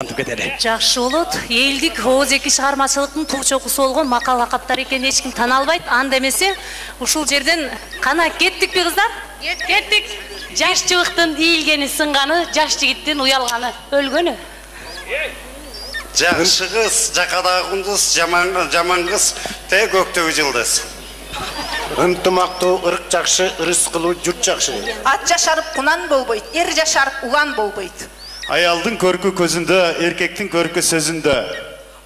Жакшы болот. Элдик ооз-эки чыгармачылыктын туу чокусу болгон макал лакаптар экенин эч ким тана албайт. Анда эмесе ушул жерден кана кеттикпи кыздар? Кеттик. Жаш чыбыктын ийилгени сынганы, жаш жигиттин уялганы, өлгөнү. Жакшы кыз, жакадагы кундуз, жаман кыз, көктөгү жылдыз. Ынтымактуу ырк жакшы, ырыскылуу журт жакшы. Ат жашарып кунан болбойт, эр жашарып уган болбойт. Аялдын көркү көзүндө, эркектин көркү сөзүндө.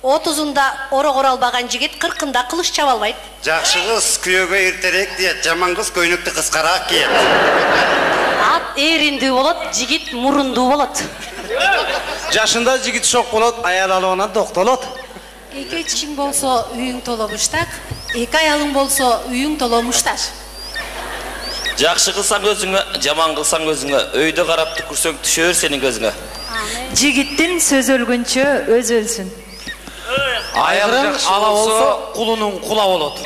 30-ында орогор албаган жигит 40-ында кылыч чаба албайт. Жакшы кыз күйөөгө эртерээк диет, жаман кыз көйнөктү кыскараак кийет. Ат эриндүү болот, жигит мурундуу болот. Жашында жигит шок болот, аял алыбынан доктолот. Эки ичкиң болсо үйүң толо муштак, эки аялың болсо үйүң толо мушташ. Жакшы кылсаң өзүңө, жаман кылсаң өзүңө, өйдө карап түкүрсөң түшөр сенин көзүңө. Жигиттин сөз өлгөнчө өз өлсүн. Айгырың ала болсо, кулунун кула болот.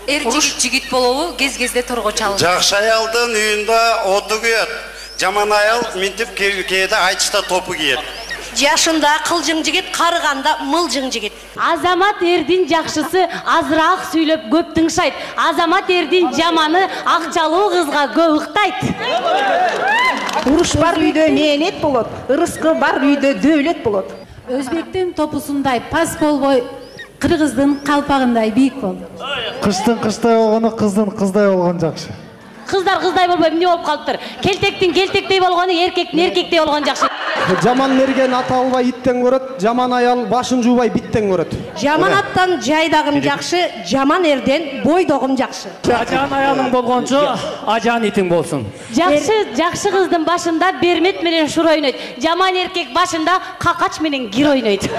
Эр жигит болобу кез-кезде торго чалып. Жакшы аялдын үйүндө оту күйөт. Жаман аял минтип кээде айтышта топу кийет. Жашында кылжың жигит, карыганда мылжың жигит. Азамат эрдин жакшысы азыраак сүйлөп көп тыңшайт. Азамат эрдин жаманы акчалуу кызга көп ыктайт. Уруш бар үйдө мээнет болот, ырыскы бар үйдө дөөлөт болот. Өзбектин топусундай пас болбой, кыргыздын калпагындай бийик бол. Кыштын кыштай болгону кыздын кыздай болгон жакшы. Кыздар кыздай болбой эмне болуп калыптыр? Келтектин келтектей болгону эркектин эркектей болгон жакшы. Жаман мерген ата албай иттен көрөт, жаман аял башын жуубай биттен көрөт. Жаман аттан жайдагым жакшы, жаман эрден бойдогум жакшы. Ажан аялың болгончо, ажан итиң болсун. Жакшы кыздын башында бермет менен шур ойнойт. Жаман эркек башында какач менен гир ойнойт.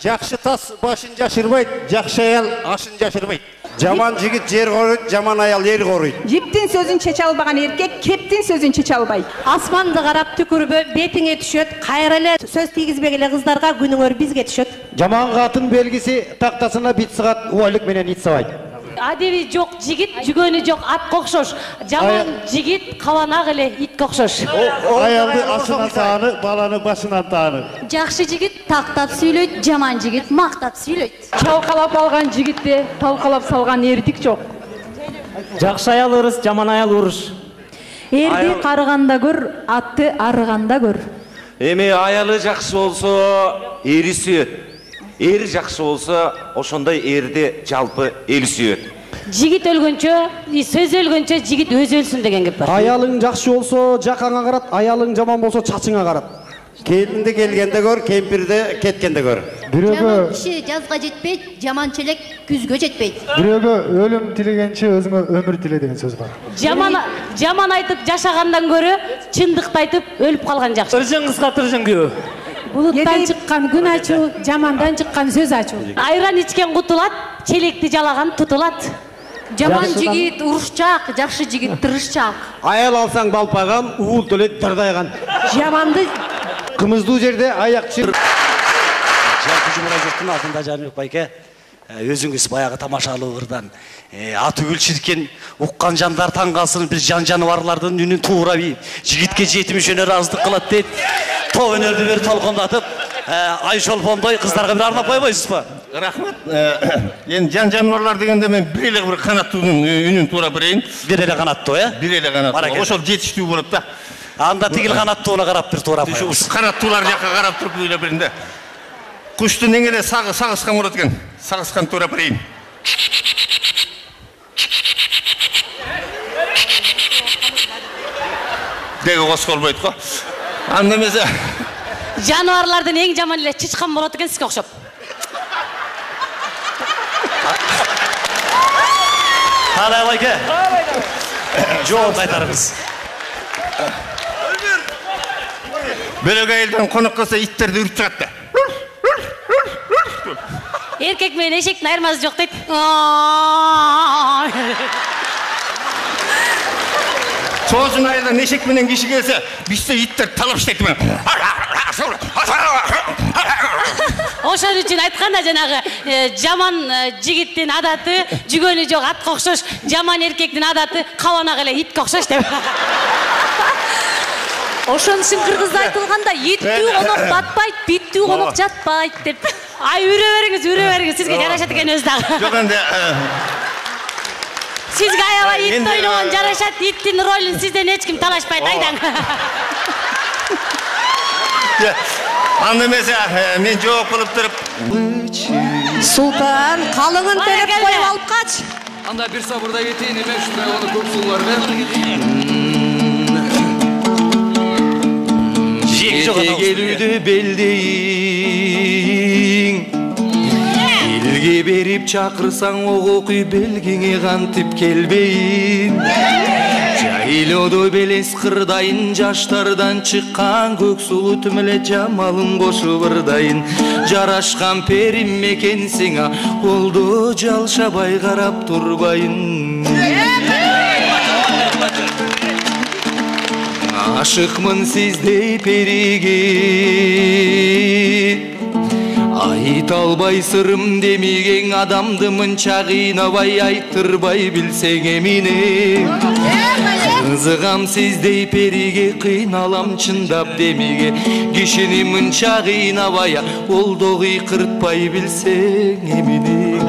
Жакшы тас башын жашырбайт, жакшы аял ашын жашырбайт. Жаман жигит жер коруйт, жаман аял эр коруйт. Жиптин сөзүн чече албаган эркек кептин сөзүн чече албайт. Асманды карап түкүрбө, бетиңе түшөт, кайра эле сөз тийгизбек эле кыздарга күнүңөр бизге түшөт. Жаман катын белгиси тактасына бит сыгат, убайлык менен ит сабайт. Адеби жок жигит, жүгөнү жок атка окшош. Жаман жигит кабанак эле итке окшош. Аялды ашынан тааны, баланы башынан тааны. Жакшы жигит тактап сүйлөйт, жаман жигит мактап сүйлөйт. Чалкалап алган жигитте талкалап салган эрдик жок. Жакшы аял ырыс, жаман аял уруш. Эрди карыганда көр, атты арыганда көр. Эми аялы жакшы болсо, эри сүйөт. Эр жакшы болсо, ошондой эрди жалпы эл сүйөт. Жигит өлгөнчө, сөз өлгөнчө жигит өзү өлсүн деген кеп бар. Аялың жакшы болсо, жакаңа карат, аялың жаман болсо, чачыңа карат. Келинди келгенде көр, кемпирди кеткенде көр. Жаман киши жазга жетпейт, жаман челек күзгө жетпейт. Бирөөгө өлүм тилегенче өзүңө өмүр тиле деген сөз бар. Жаман айтып жашагандан көрө, чындыкты айтып өлүп калган жакшы. Ыржың кызга тыржың күйөө. Булуттан чыккан күн ачуу, жамандан чыккан сөз ачуу. Айран ичкен кутулат, челекти жалаган тутулат. Жаман жигит урушчак, жакшы жигит тырышчак. Аял алсаң балпаган, уул төлөт дырдайган. Жаманды Кымыздуу жерде аяк чыр. Жалпы жумура жұрттың алдында Жаныбек байке, өзүңүз баягы тамашалуу ырдан аты өлчүркен уккан жандар таң калсын, биз жаныбарлардын үнүн туура жигитке жетим үчүн ыраазычылык кылат дейт. Топ өнөрдү бир толкондотуп, Айшолпондой кыздарга бир арнап койбойсузбу? Рахмат. Эми жаныбарлар дегенде мен бир эле бир канаттуунун үнүн туура берейин. Бир эле канаттуу, Бир эле канаттуу. Ошол жетиштүү болот да. Анда тигил канаттууна карап бир туура койбойсуз. Канаттуулар жакка карап туруп эле биринде. Куштун эңеле сагыскан болот экен. Сагыскан туура берейин. Деги косколбойт го. Анда эмесе Жаныбарлардын эң жаман эле чычкан болот экен сизге окшоп. Калай байке. Жооп кайтарыңыз. бөлөк айылдан конок кылса иттерди үрүп чыгат да. Эркек менен эшектин айырмасы жок дейт. Чоозун айылдан эшек менен киши келсе, бизде иттер талап иштейт мен. Ошон үчүн айтканда жанагы жаман жигиттин адаты жүгөнү жок атка окшош, жаман эркектин адаты кабанак эле итке окшош деп. Ошон үчүн кыргызда айтылганда еттүү конок батпайт, биттүү конок жатпайт деп. Ай үрө бериңиз, сизге жарашат экен өзү дагы. Жок энди Сизге аябай ит ойногон жарашат, иттин ролун сизден эч ким талашпайт, айдаң. Анда эмесе мен жооп кылып туруп. Султан, калыңын төлөп коюп алып кач. Анда бир сабырда кетейин, эме ушундай оны көп суулар бер. Келүүдө белдейин. Элге берип чакырсаң ок окуй белгиңе кантип келбейин. Жайлоодо белес кырдайын, жаштардан чыккан көк сулуу түмөлө жамалын кошуп ырдайын. Жарашкан перим экенсиң, колдо жалшабай карап турбайын. Ашыкмын сиздей периге, айта албай сырым демеген адамды мынча кыйнабай айтырбай билсең эмне. Кызыгам сиздей периге, кыйналам чындап демиге, кишини мынча кыйнабай колдо кыйкыртпай билсең эмне.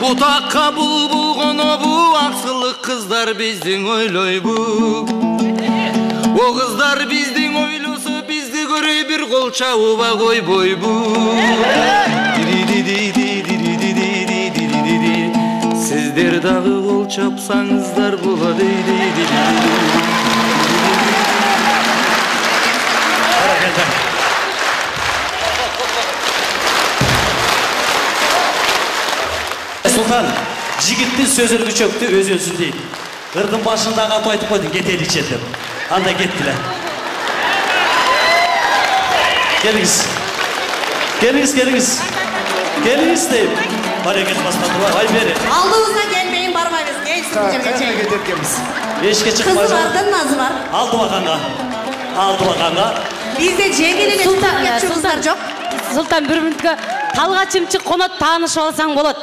Бутакка булбул конобу, аксылык кыздар биздин ойлойбу. О кыздар биздин ойлосо, бизди көрөй бир кол чабууга койбойбу. Сиздер дагы кол чапсаңыздар болот. Султан, жигиттин сөзү күчөктү өзүнсүн дейт. Ырдын башындагы аты айтып койдуң, кетели четип. Анда кеттилер. Келиңиз дейм. Барекет баспатыба, ай бери. Алдыбыздан келбейин, барбайбыз. Келсин жерге кетеркенбиз. Эшке чыкпай. Кызы бардын, назы бар. Алтыбаканга. Бизде жеңил эле кыздар жок. Султан, бир мүнөткө талгачымчы конот таанышып алсаң болот.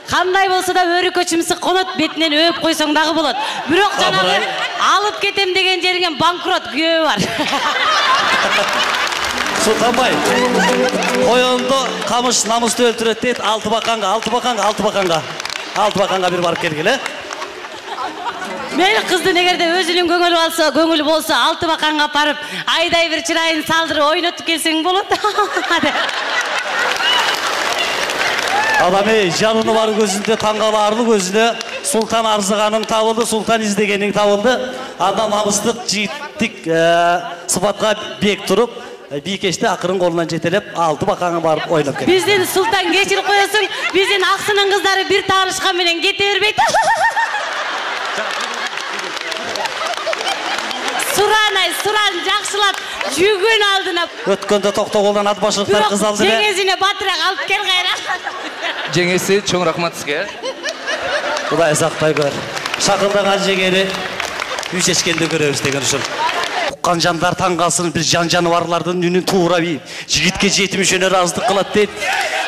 Кандай болсо да өрүкөчүмсү конот бетинен өп койсоң дагы болот. Бирок жанагы алып кетем деген жериңен банкрот күйөө бар. Султанбай, коёндо камыш намысты өлтүрөт дейт. Алтыбаканга бир барып келгиле. Мейли кыздын эгерде өзүнүн көңүлү болсо, Алтыбаканга барып, айдай бир чырайын салдырып ойнотуп келсең болот. Адам жаныны бар көзүндө, таңгаларлы көзүндө Султан арзыганың табылды, Султан издегенің табылды. Адам намыстык, жигиттик сыпатка бек туруп, бийкешти акырын колунан жетелеп, Алтыбаканга барып ойноп келди. Биздин Султан кечирип коесуң, биздин аксынын кыздары бир таанышкан менен кете бербейт. Суран жакшылап, жүгөн алдына. Өткөндө токтогулдан ат башылыктар кыз алды. Бирок жеңесине батыраак алып кел кайра. Жеңеси чоң рахмат сизге. Кудай сактай көр. Шакылдаган жеңери үй чечкенде көрөбүз деген ушул. Уккан жандар таң калсын, бир жан жаныбарлардын үнүн туура бийип, жигитке жетим үшөнө ыраазычылык кылат дейт.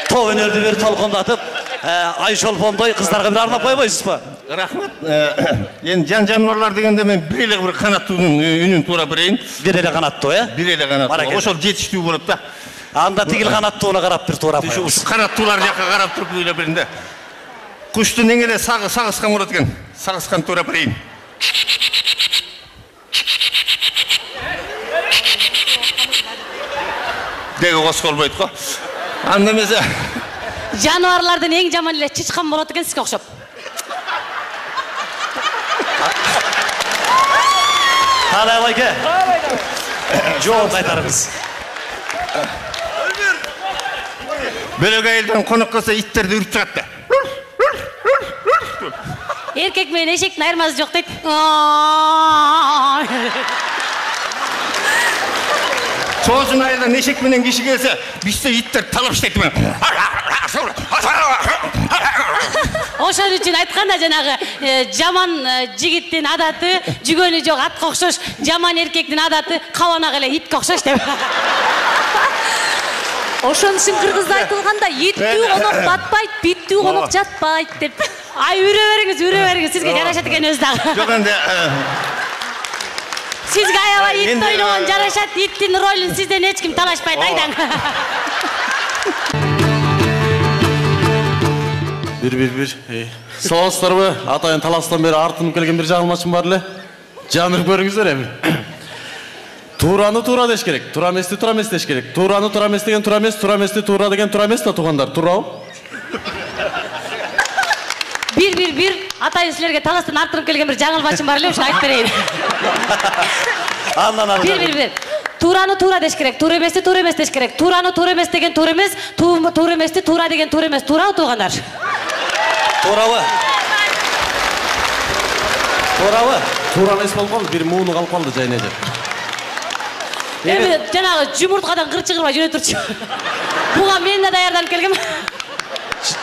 Тоо өнөрдү бир толкондотуп, ай шолпондой кыздарга бир арнап койбойсузбу? Рахмат. Енді жан жануарлар дегенде мен бір еле бір қанаттының үнін тура бірейін. Бір еле қанаттуу, е? Бір еле қанаттуу. Ошол жетіштүү болып та. Анда тигил қанаттууына қарап бір тура қойыңыз. Қанаттуулар жаққа қарап тұрып үйле бірінде. Құшты неңеле сағысқан болады екен. Сағысқан тура бірейін. Деге қосқол бойды қо. Анда мезе. Жануарлардың ең жаман еле чычкан болады екен сізге ұқсап. Қалай байке? Жооп айтарыңыз. Бөлөк айылдан қонақ қалса иттерді үріп шығатты. Еркек мен эшектин айырмасы жоқ дейді. Соғызын айылдан эшек менен киши келсе, бізде иттер талап іштейді мен. Ошон үчүн айтканда жанагы жаман жигиттин адаты жүгөнү жок атка окшош, жаман эркектин адаты кабанак эле итке окшош деп. Ошон үчүн кыргызда айтылганда еттүү конок батпайт, биттүү конок жатпайт деп. Ай, үре беріңіз, сізге жарашат екен өз дағы. Жоқ енді Сізге аябай ит ойнаған жарашат, иттің ролін сізден ешкім талашпайды, айдан. Bir. Саламатсыздар бе? Атайын таластан бері артынып келген бір жаңылмашым бар ле. Жаныр көріңіздер әмір. Тураны тура деш керек. Тура емес деш керек. Тураны тура емес деген тура емес, тура еместі тура деген тура емес та туғандар. Турау? Bir. Атайын сілерге таластан артынып келген бір жаңылмашым бар ле, айтып берейін. Bir. Тураны тура деш керек, тура емес деш керек. Тураны тура емес деген тура емес, тура еместі тура деген тура емес. Турау туғандар. Турауы. Тура емес болып қалды, бір мұны қалып қалды жайына жер. Жаңағы жұмыртқадан қырчы қырма жүре тұршы. Бұға мен де даярданып келгем.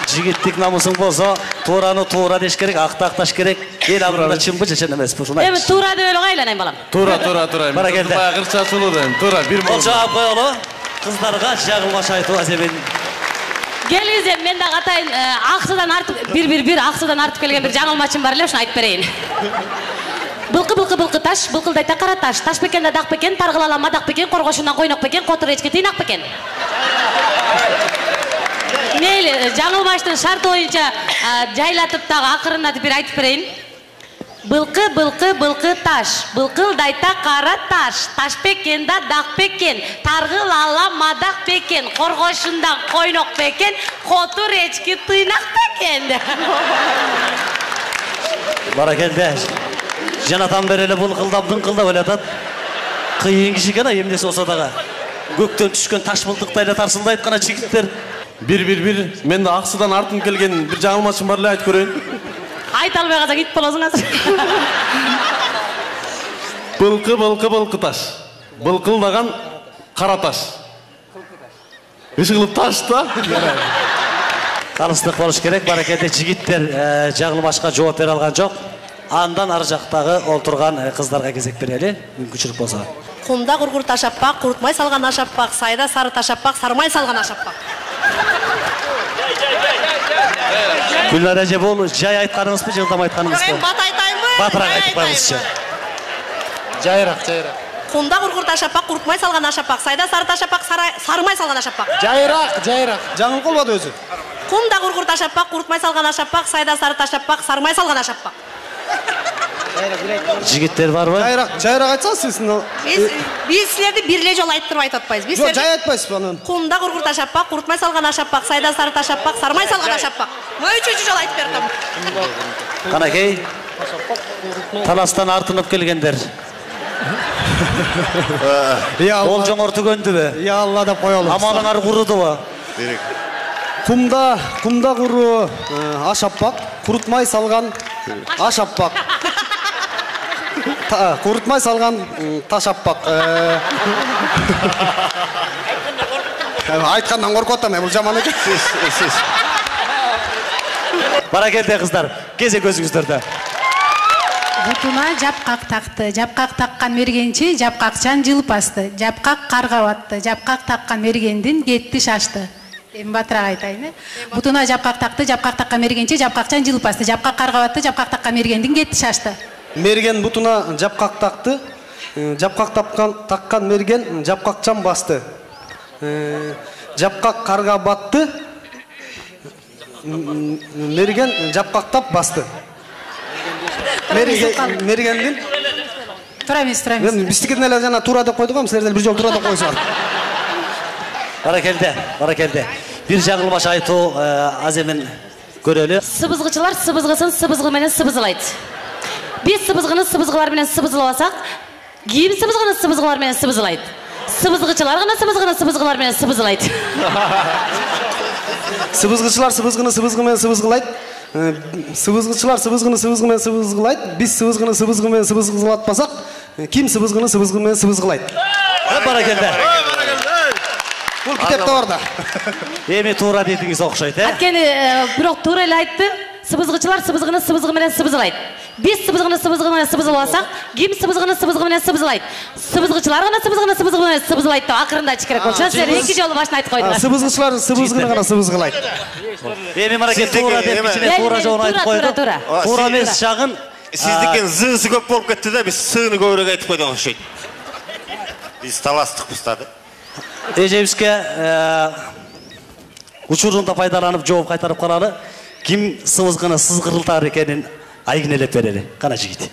Жігіттік намысың болса, тураны тура деш керек, ақташ керек. Ел абырында чымбы жешен емес. Тура деп өлі қайланайын балам. Тура. Бара келді. Қырша сұлыдың, тура, бір мұны. Ол жауап қой олы, қыздарға жағылмаш айту аземен. Келгізем, мен де қатайын ақсыдан артып, бір ақсыдан артып келген бір жаңылмашым бар ле, айтып берейін. Былқы таш, былқылдайта қара таш. Таш бекен да дақ бекен, тарғылала мадақ бекен, қорғошынан қойнақ бекен, қотыр ечке тиынақ бекен. Мейлі, жаңылмаштың шарты ойынша жайлатып тағы ақырынатып бір айтып берейін. Былқы таш, былқылдайта қара таш. Таш бекен да дақ бекен, тарғылала мадақ бекен, қорғошынан қойнақ бекен, қотыр ечке тиынақ бекен. Бара келді. Жанатан берелі бұл қылдап өлетат. Қиын кіші кена емдесі осы даға. Көктен түшкен таш бұлтықтайды тарсылдайды қана жігіттер. Bir. Мен де ақсыдан артын келген бір жаңылмашым бар ле айт көрейін. Айт албай қазақ ит боласың азыр. Былқы таш. Былқылдаған қара таш. Үшігіліп таш та? Қалыстық болыш керек, барекеті жігіттер жаңылмашқа жауап бере алған жоқ. Андан ар жақтағы отырған қыздарға кезек берелі, мүмкіншілік болса. Құмда құрғыр ташаппақ, құртмай салған ашаппақ, сайда сары ташаппақ, сармай салған ашаппақ. Гүлнар әже бол, жай айтқаныңыз бі, жылдам айтқаныңыз бі? Бат айтайын бі? Батырақ айтып қойыңызшы. Жайырақ. Құмда құрғыр ташаппақ, құртмай салған ашаппақ, сайда сары ташаппақ, сармай салған ашаппақ. Жайырақ. Жаңыл қолбады өзі. Құмда құрғыр ташаппақ, құртмай салған ашаппақ, сайда сары ташаппақ, сармай салған ашаппақ. Жігіттер бар ба? Жайырақ айтсаңыз сізін. Біз сілерді бірле жол айттырып айтатпайыз. Жоқ, жай айтпайыз бұның. Құмда құрғыр ташаппақ, құртмай салған ашаппақ, сайда сары ташаппақ, сармай салған ашаппақ. Мой үшінші жол айтып бердім. Қанакей, таластан артынып келгендер. Ол жоңыр түгенді бе? Я Алла деп қойалым. Амалыңар құрыды ба? Құмда құры ашаппақ, құртмай салған ашаппақ. Құртмай салған ташаппақ. Айтқаннан қорқоттам, бұл жаман екен. Бара келді қыздар, кезек өзіңіздерді. Бұтына жапқақ тақты, жапқақ таққан мергенші, жапқақчан жылып асты. Жапқақ қарға батты, жапқақ таққан мергендін кетті шашты. Батырақ айтайын. Бұтына жапқақ тақты, жапқақ таққан мергенші, жапқақчан жылып асты. Жапқақ қарға батты, жапқақ таққан мергендін кетті шашты. Мерген бұтына жапқақ тақты, жапқақ таққан мерген жапқақчан басты. Жапқақ қарға батты, мерген жапқақтап басты. Мергенден? Тұрамыз. Бістікетін әлі жаңа тура деп қойдық, сілерден бір жол тура деп қойсыңар. Бара келді. Bir жаңылмаш айту аземен көрелі. Сыбызғычылар сыбызғысын сыбызғыменен сыбызылайды. Біз сыбызғыны сыбызғыларменен сыбызыласақ, киім сыбызғыны сыбызғыларменен сыбызылайды. Сыбызғычылар ғана сыбызғыны сыбызғыларменен сыбызылайды. Сыбызғычылар сыбызғыны сыбызғымен сыбызғылайды. Сыбызғычылар сыбызғыны сыбызғымен сыбызғылайды. Біз сыбызғыны сыбызғымен сыбызғылатпасақ, ким сыбызғыны сыбызғымен сыбызғылайды. Бара келді. Бұл кітапта бар да. Еме тура дейтіңіз оқшайды. Әткені бірақ тура әлі айтты. сыбызгычылар сыбызгыны сыбызгы менен сыбызылайт. Биз сыбызгыны менен сыбызыласак, ким сыбызгыны менен сыбызылайт? Сыбызгычылар гана сыбызгыны менен сыбызылайт деп акырында айтыш керек болчу. Силер эки жолу башына айтып койдуңар. Сыбызгычылар сыбызгыны гана сыбызгылайт. Эми мынакей туура деп кичине туура жоон айтып койдук. Туура эмес жагын Сиздикен зыысы көп болуп кетти да, биз сыыны көбүрөөк айтып койдук окшойт. Биз таластыкпыз да. Эжебизге учурунда пайдаланып жооп кайтарып калалы. Ким сыбызгыны сызгырылтар экенин айгинелеп берели. Кана жигит.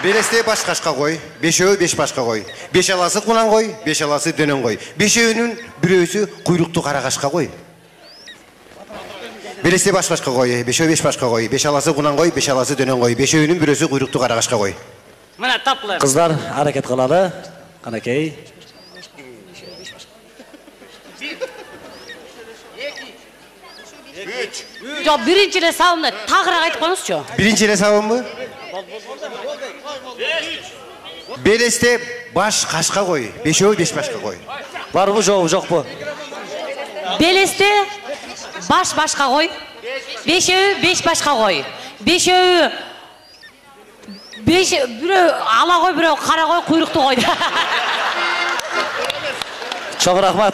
Белесте баш кашка кой, бешөө беш башка кой. Беш аласы кунан кой, беш аласы дөнөн кой. Бешөөнүн бирөөсү куйруктуу кара кашка кой. Белесте баш башка кой, бешөө беш башка кой. Беш аласы кунан кой, беш аласы дөнөн кой. Бешөөнүн бирөөсү куйруктуу кара кашка кой. Мына таплар. Кыздар аракет кылалы. Канакей. Жок, биринчи эле сабымды тагыраак айтып коюңузчу. Биринчи эле сабымбы? Белесте баш кашка кой, бешөө беш башка кой. Барбы жокпу? Белесте баш башка кой, бешөө беш башка кой. Бешөө бирөө ала кой, бирөө кара кой, куйруктуу кой. Чоң рахмат.